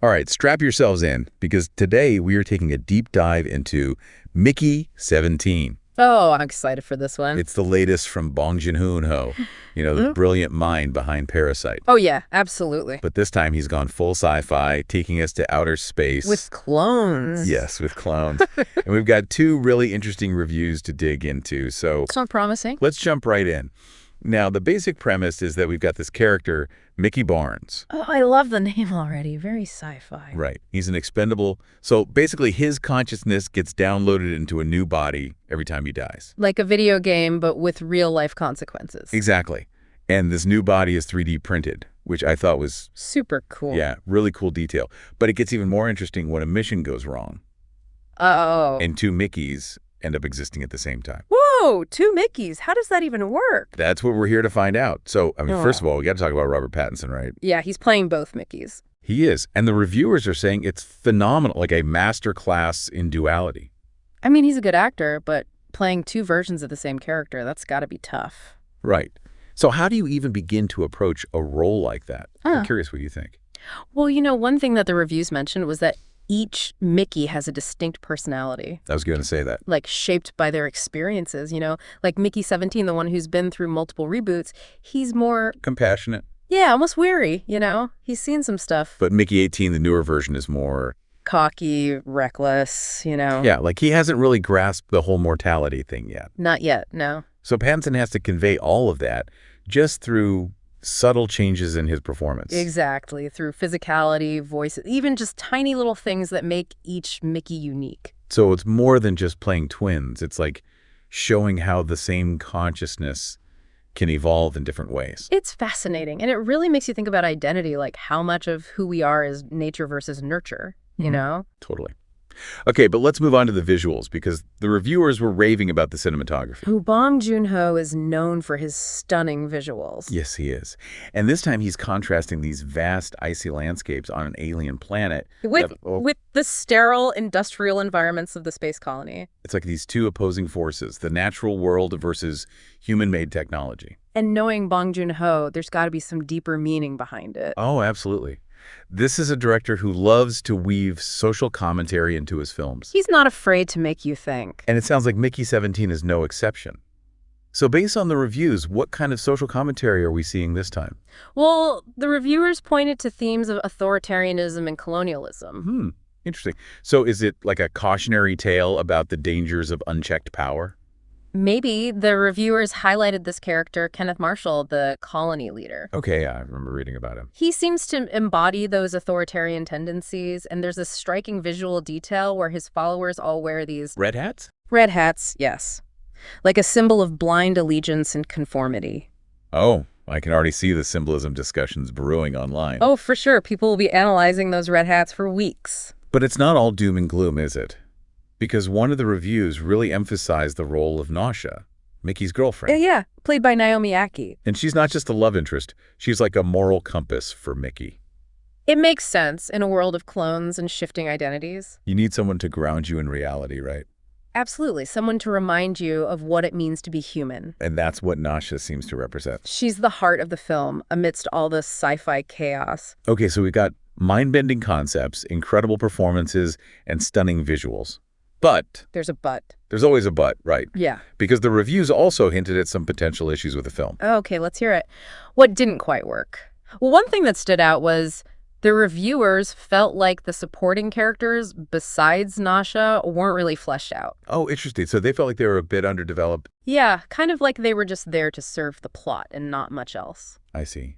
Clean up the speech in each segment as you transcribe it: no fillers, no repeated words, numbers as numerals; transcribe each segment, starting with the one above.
All right, strap yourselves in, because today we are taking a deep dive into Mickey 17. Oh, I'm excited for this one. It's the latest from Bong Joon-ho, the brilliant mind behind Parasite. Oh, yeah, absolutely. But this time he's gone full sci-fi, taking us to outer space. With clones. Yes, with clones. And we've got two really interesting reviews to dig into, so It's not promising. let's jump right in. Now, the basic premise is that we've got this character, Mickey Barnes. Oh, I love the name already. Very sci-fi. Right. He's an expendable. So basically, his consciousness gets downloaded into a new body every time he dies. Like a video game, but with real-life consequences. Exactly. And this new body is 3D printed, which I thought was, Super cool. yeah, really cool detail. But it gets even more interesting when a mission goes wrong Uh-oh. and two Mickeys end up existing at the same time. Whoa, two Mickeys. How does that even work? That's what we're here to find out. So, first of Oh. all, we got to talk about Robert Pattinson, right? Yeah, he's playing both Mickeys. He is. And the reviewers are saying it's phenomenal, like a master class in duality. I mean, he's a good actor, but playing two versions of the same character, that's got to be tough. Right. So how do you even begin to approach a role like that? I'm curious what you think. Well, one thing that the reviews mentioned was that each Mickey has a distinct personality. I was going to say that. Like shaped by their experiences, like Mickey 17, the one who's been through multiple reboots, he's more, Compassionate. yeah, almost weary, he's seen some stuff. But Mickey 18, the newer version, is more... Cocky, reckless, Yeah, like he hasn't really grasped the whole mortality thing yet. Not yet, no. So Pattinson has to convey all of that just through subtle changes in his performance. Exactly, through physicality, voice, even just tiny little things that make each Mickey unique. So it's more than just playing twins. It's like showing how the same consciousness can evolve in different ways. It's fascinating, and it really makes you think about identity, like how much of who we are is nature versus nurture, you know? Totally. Okay, but let's move on to the visuals, because the reviewers were raving about the cinematography. Who Bong Joon-ho is known for his stunning visuals. Yes, he is. And this time he's contrasting these vast icy landscapes on an alien planet. With the sterile industrial environments of the space colony. It's like these two opposing forces, the natural world versus human-made technology. And knowing Bong Joon-ho, there's got to be some deeper meaning behind it. Oh, absolutely. This is a director who loves to weave social commentary into his films. He's not afraid to make you think. And it sounds like Mickey 17 is no exception. So based on the reviews, what kind of social commentary are we seeing this time? Well, the reviewers pointed to themes of authoritarianism and colonialism. Interesting. So is it like a cautionary tale about the dangers of unchecked power? Maybe the reviewers highlighted this character, Kenneth Marshall, the colony leader. Okay, yeah, I remember reading about him. He seems to embody those authoritarian tendencies, and there's a striking visual detail where his followers all wear these Red hats? red hats, yes, like a symbol of blind allegiance and conformity. Oh, I can already see the symbolism discussions brewing online. Oh, for sure. People will be analyzing those red hats for weeks. But it's not all doom and gloom, is it? Because one of the reviews really emphasized the role of Nasha, Mickey's girlfriend. Yeah, played by Naomi Ackie. And she's not just a love interest. She's like a moral compass for Mickey. It makes sense in a world of clones and shifting identities. You need someone to ground you in reality, right? Absolutely. Someone to remind you of what it means to be human. And that's what Nasha seems to represent. She's the heart of the film amidst all this sci-fi chaos. Okay, so we've got mind-bending concepts, incredible performances, and stunning visuals. But There's a but. there's always a but, right? Yeah. Because the reviews also hinted at some potential issues with the film. Okay, let's hear it. What didn't quite work? Well, one thing that stood out was the reviewers felt like the supporting characters, besides Nasha, weren't really fleshed out. Oh, interesting. So they felt like they were a bit underdeveloped. Yeah, kind of like they were just there to serve the plot and not much else. I see.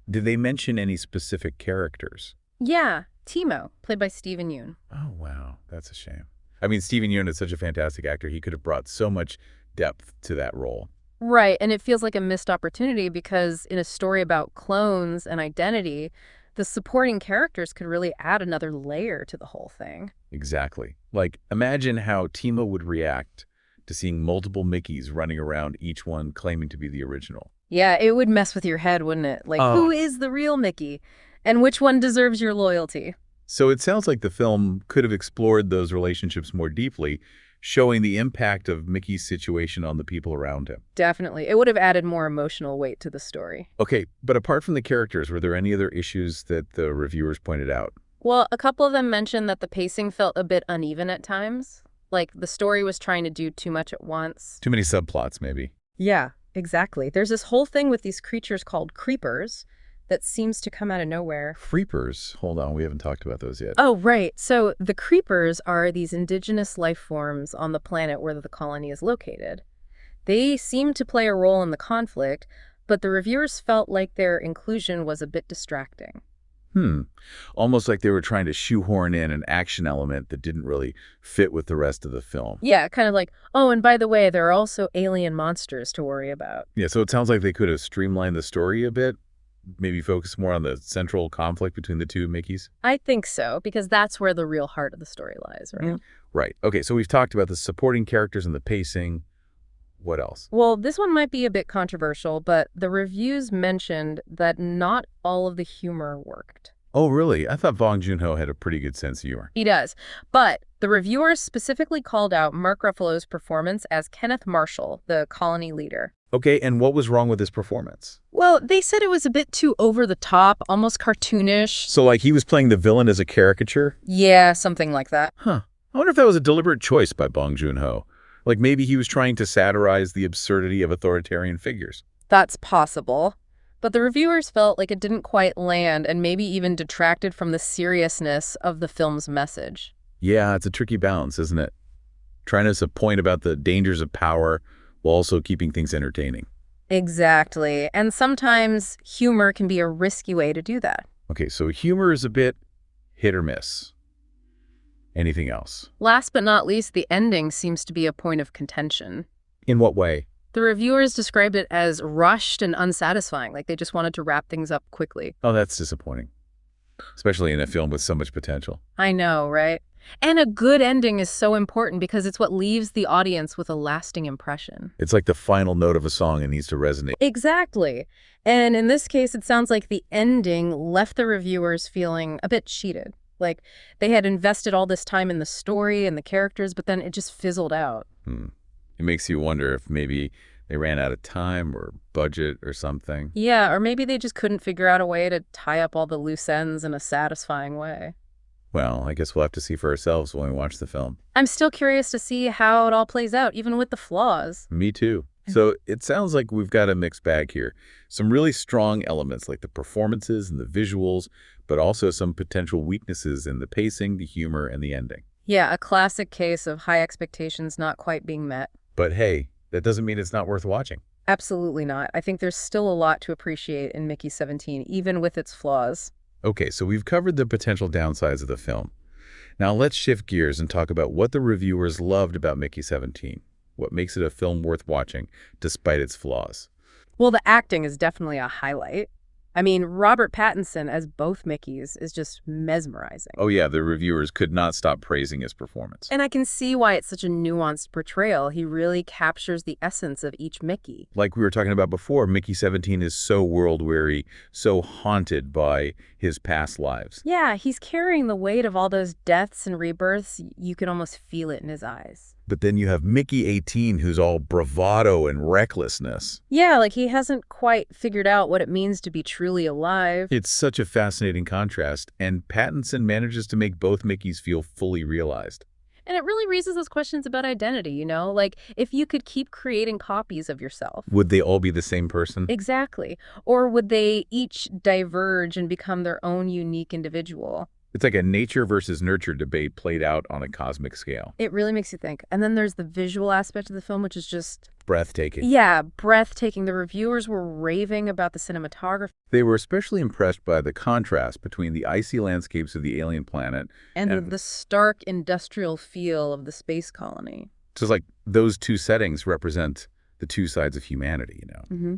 Did they mention any specific characters? Yeah, Timo, played by Steven Yeun. Oh, wow. That's a shame. I mean, Steven Yeun is such a fantastic actor. He could have brought so much depth to that role. Right, and it feels like a missed opportunity because in a story about clones and identity, the supporting characters could really add another layer to the whole thing. Exactly. Like, imagine how Timo would react to seeing multiple Mickeys running around, each one claiming to be the original. Yeah, it would mess with your head, wouldn't it? Like, who is the real Mickey? And which one deserves your loyalty? So it sounds like the film could have explored those relationships more deeply, showing the impact of Mickey's situation on the people around him. Definitely. It would have added more emotional weight to the story. Okay, but apart from the characters, were there any other issues that the reviewers pointed out? Well, a couple of them mentioned that the pacing felt a bit uneven at times. Like the story was trying to do too much at once. Too many subplots, maybe. Yeah, exactly. There's this whole thing with these creatures called creepers that seems to come out of nowhere. Creepers. Hold on, we haven't talked about those yet. Oh, right. So the creepers are these indigenous life forms on the planet where the colony is located. They seem to play a role in the conflict, but the reviewers felt like their inclusion was a bit distracting. Hmm. Almost like they were trying to shoehorn in an action element that didn't really fit with the rest of the film. Yeah, kind of like, oh, and by the way, there are also alien monsters to worry about. Yeah, so it sounds like they could have streamlined the story a bit, maybe focus more on the central conflict between the two Mickeys. I think so, because that's where the real heart of the story lies, right? Right. Okay, so we've talked about the supporting characters and the pacing. What else? Well, this one might be a bit controversial, but the reviews mentioned that not all of the humor worked. Oh, really? I thought Bong Joon-ho had a pretty good sense of humor. He does. But the reviewers specifically called out Mark Ruffalo's performance as Kenneth Marshall, the colony leader. Okay, and what was wrong with his performance? Well, they said it was a bit too over the top, almost cartoonish. So, like, he was playing the villain as a caricature? Yeah, something like that. Huh. I wonder if that was a deliberate choice by Bong Joon-ho. Like, maybe he was trying to satirize the absurdity of authoritarian figures. That's possible. But the reviewers felt like it didn't quite land and maybe even detracted from the seriousness of the film's message. Yeah, it's a tricky balance, isn't it? Trying to make a point about the dangers of power while also keeping things entertaining. Exactly. And sometimes humor can be a risky way to do that. Okay, so humor is a bit hit or miss. Anything else? Last but not least, the ending seems to be a point of contention. In what way? The reviewers described it as rushed and unsatisfying, like they just wanted to wrap things up quickly. Oh, that's disappointing. Especially in a film with so much potential. I know, right? And a good ending is so important because it's what leaves the audience with a lasting impression. It's like the final note of a song and needs to resonate. Exactly. And in this case, it sounds like the ending left the reviewers feeling a bit cheated. Like they had invested all this time in the story and the characters, but then it just fizzled out. It makes you wonder if maybe they ran out of time or budget or something. Yeah, or maybe they just couldn't figure out a way to tie up all the loose ends in a satisfying way. Well, I guess we'll have to see for ourselves when we watch the film. I'm still curious to see how it all plays out, even with the flaws. Me too. So it sounds like we've got a mixed bag here. Some really strong elements like the performances and the visuals, but also some potential weaknesses in the pacing, the humor, and the ending. Yeah, a classic case of high expectations not quite being met. But hey, that doesn't mean it's not worth watching. Absolutely not. I think there's still a lot to appreciate in Mickey 17, even with its flaws. Okay, so we've covered the potential downsides of the film. Now let's shift gears and talk about what the reviewers loved about Mickey 17. What makes it a film worth watching, despite its flaws. Well, the acting is definitely a highlight. I mean, Robert Pattinson as both Mickeys is just mesmerizing. Oh yeah, the reviewers could not stop praising his performance. And I can see why it's such a nuanced portrayal. He really captures the essence of each Mickey. Like we were talking about before, Mickey 17 is so world-weary, so haunted by his past lives. Yeah, he's carrying the weight of all those deaths and rebirths. You can almost feel it in his eyes. But then you have Mickey 18, who's all bravado and recklessness. Yeah, like he hasn't quite figured out what it means to be truly alive. It's such a fascinating contrast, and Pattinson manages to make both Mickeys feel fully realized. And it really raises those questions about identity, you know? Like, if you could keep creating copies of yourself. Would they all be the same person? Exactly. Or would they each diverge and become their own unique individual? It's like a nature versus nurture debate played out on a cosmic scale. It really makes you think. And then there's the visual aspect of the film, which is just... breathtaking. Yeah, breathtaking. The reviewers were raving about the cinematography. They were especially impressed by the contrast between the icy landscapes of the alien planet And the stark industrial feel of the space colony. just like those two settings represent the two sides of humanity, you know. Mm-hmm.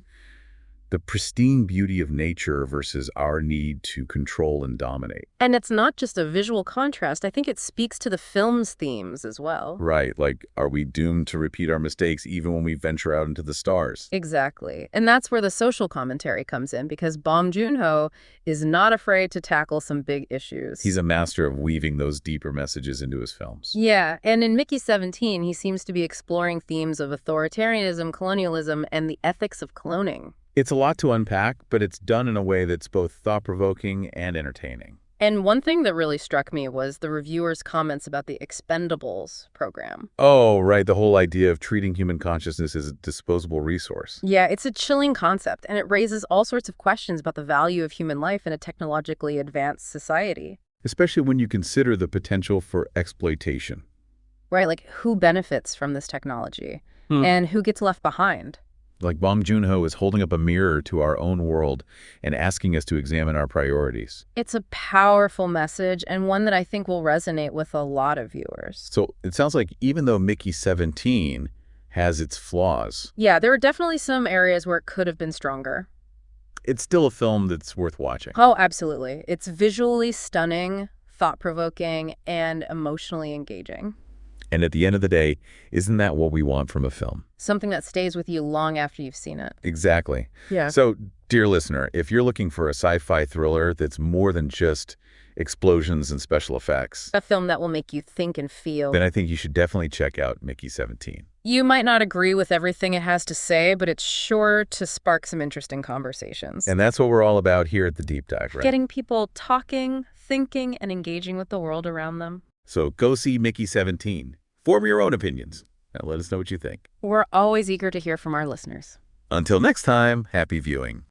The pristine beauty of nature versus our need to control and dominate. And it's not just a visual contrast. I think it speaks to the film's themes as well. Right, like, are we doomed to repeat our mistakes even when we venture out into the stars? Exactly. And that's where the social commentary comes in, because Bong Joon-ho is not afraid to tackle some big issues. He's a master of weaving those deeper messages into his films. Yeah, and in Mickey 17, he seems to be exploring themes of authoritarianism, colonialism, and the ethics of cloning. It's a lot to unpack, but it's done in a way that's both thought-provoking and entertaining. And one thing that really struck me was the reviewers' comments about the Expendables program. Oh, right, the whole idea of treating human consciousness as a disposable resource. Yeah, it's a chilling concept, and it raises all sorts of questions about the value of human life in a technologically advanced society. Especially when you consider the potential for exploitation. Right, like who benefits from this technology Hmm. and who gets left behind? Like Bong Joon-ho is holding up a mirror to our own world and asking us to examine our priorities. It's a powerful message and one that I think will resonate with a lot of viewers. So it sounds like even though Mickey 17 has its flaws, Yeah, there are definitely some areas where it could have been stronger. it's still a film that's worth watching. Oh, absolutely. It's visually stunning, thought-provoking, and emotionally engaging. And at the end of the day, isn't that what we want from a film? Something that stays with you long after you've seen it. Exactly. Yeah. So, dear listener, if you're looking for a sci-fi thriller that's more than just explosions and special effects, A film that will make you think and feel. then I think you should definitely check out Mickey 17. You might not agree with everything it has to say, but it's sure to spark some interesting conversations. And that's what we're all about here at The Deep Dive, right? Getting people talking, thinking, and engaging with the world around them. So go see Mickey 17. Form your own opinions. Now let us know what you think. We're always eager to hear from our listeners. Until next time, happy viewing.